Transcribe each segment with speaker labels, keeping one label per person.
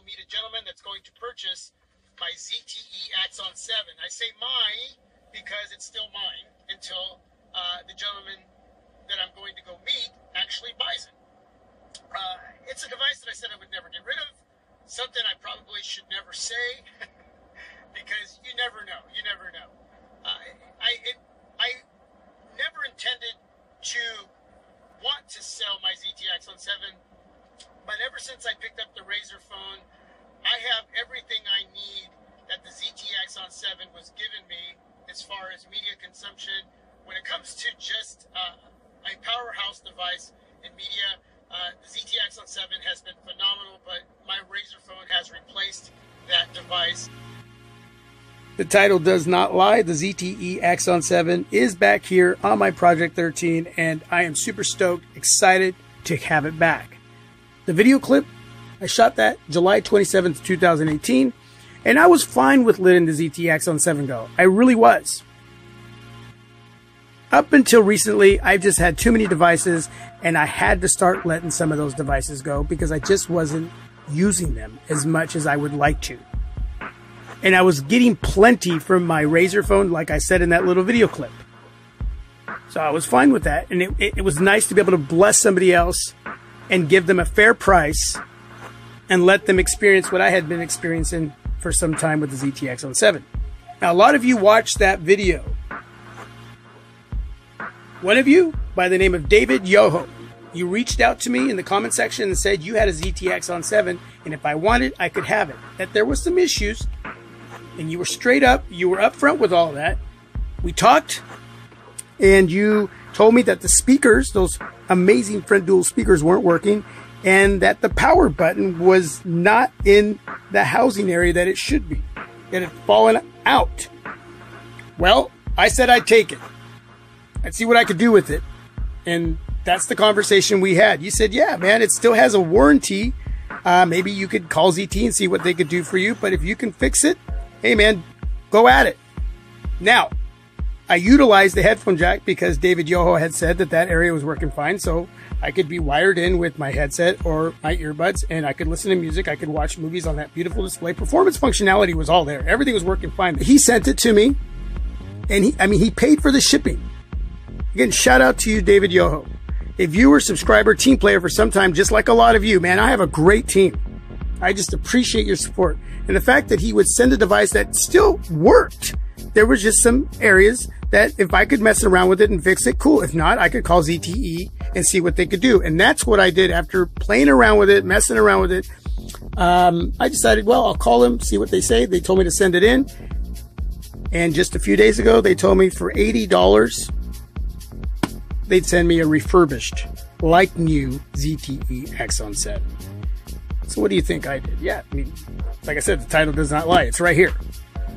Speaker 1: meet a gentleman that's going to purchase my ZTE Axon 7. I say my because it's still mine until the gentleman that I'm going to go meet actually buys it. It's a device that I said I would never get rid of, something I probably should never say because you never know. You never know. I never intended to want to sell my ZTE Axon 7, but ever since I picked up the Razr phone, I have everything I need that the ZTE Axon 7 was given me as far as media consumption. When it comes to just a powerhouse device in media, the ZTE Axon 7 has been phenomenal, but my Razr phone has replaced that device.
Speaker 2: The title does not lie. The ZTE Axon 7 is back here on my Project 13, and I am super stoked, excited to have it back. The video clip, I shot that July 27th, 2018, and I was fine with letting the ZTE Axon 7 go. I really was. Up until recently, I've just had too many devices, and I had to start letting some of those devices go because I just wasn't using them as much as I would like to. And I was getting plenty from my Razr phone, like I said in that little video clip. So I was fine with that. And it was nice to be able to bless somebody else and give them a fair price and let them experience what I had been experiencing for some time with the ZTE Axon 7. Now, a lot of you watched that video. One of you, by the name of David Yoho, you reached out to me in the comment section and said you had a ZTE Axon 7, and if I wanted, I could have it. That there was some issues, and you were straight up, you were upfront with all that. We talked, and you told me that the speakers, those amazing front dual speakers, weren't working, and that the power button was not in the housing area that it should be, that it had fallen out. Well, I said I'd take it. I'd see what I could do with it. And that's the conversation we had. You said, yeah, man, it still has a warranty. Maybe you could call ZTE and see what they could do for you. But if you can fix it, hey, man, go at it. Now, I utilized the headphone jack because David Yoho had said that that area was working fine. So I could be wired in with my headset or my earbuds, and I could listen to music. I could watch movies on that beautiful display. Performance functionality was all there. Everything was working fine. He sent it to me, and he paid for the shipping. Again, shout out to you, David Yoho. A viewer, subscriber, team player for some time, just like a lot of you. Man, I have a great team. I just appreciate your support. And the fact that he would send a device that still worked. There was just some areas that if I could mess around with it and fix it, cool. If not, I could call ZTE and see what they could do. And that's what I did after playing around with it, messing around with it. I decided, well, I'll call them, see what they say. They told me to send it in. And just a few days ago, they told me for $80, they'd send me a refurbished, like new ZTE Axon 7. So what do you think I did? Yeah, I mean, like I said, the title does not lie. It's right here.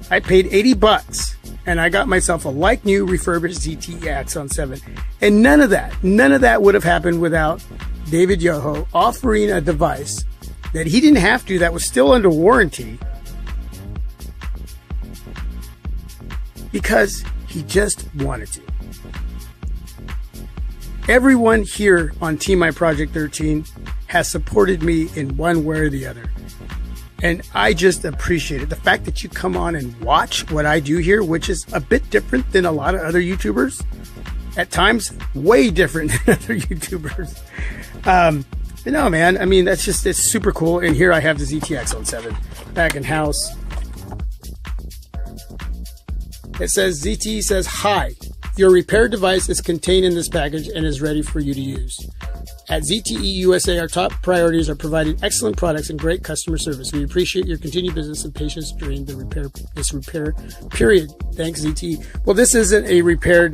Speaker 2: I paid $80 and I got myself a like new refurbished ZTE Axon 7. And none of that would have happened without David Yoho offering a device that he didn't have to, that was still under warranty, because he just wanted to. Everyone here on Team My Project 13 has supported me in one way or the other. And I just appreciate it. The fact that you come on and watch what I do here, which is a bit different than a lot of other YouTubers. At times, way different than other YouTubers. But no, man, I mean, it's super cool. And here I have the ZTE Axon 7 back in house. It says, ZTE says, hi. Your repaired device is contained in this package and is ready for you to use. At ZTE USA, our top priorities are providing excellent products and great customer service. We appreciate your continued business and patience during this repair period. Thanks, ZTE. Well, this isn't a repaired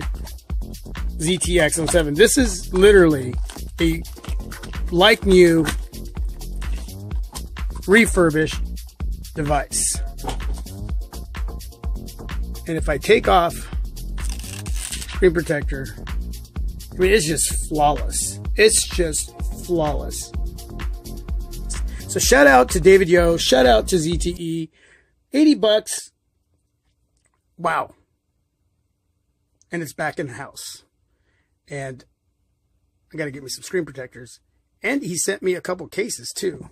Speaker 2: ZTE Axon 7. This is literally a like new refurbished device. And if I take off screen protector, I mean, it's just flawless. It's just flawless. So shout out to David Yo, shout out to ZTE. $80. Wow. And it's back in the house. And I got to get me some screen protectors. And he sent me a couple cases too.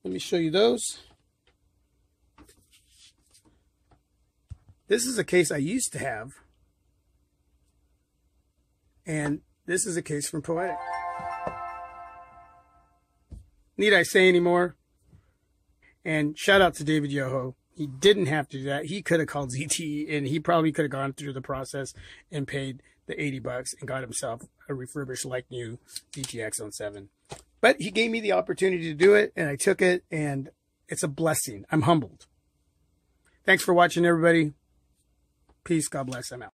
Speaker 2: Let me show you those. This is a case I used to have. And this is a case from Poetic. Need I say any more? And shout out to David Yoho. He didn't have to do that. He could have called ZTE, and he probably could have gone through the process and paid the $80 and got himself a refurbished like new ZTE Axon 7. But he gave me the opportunity to do it, and I took it, and it's a blessing. I'm humbled. Thanks for watching, everybody. Peace. God bless. I'm out.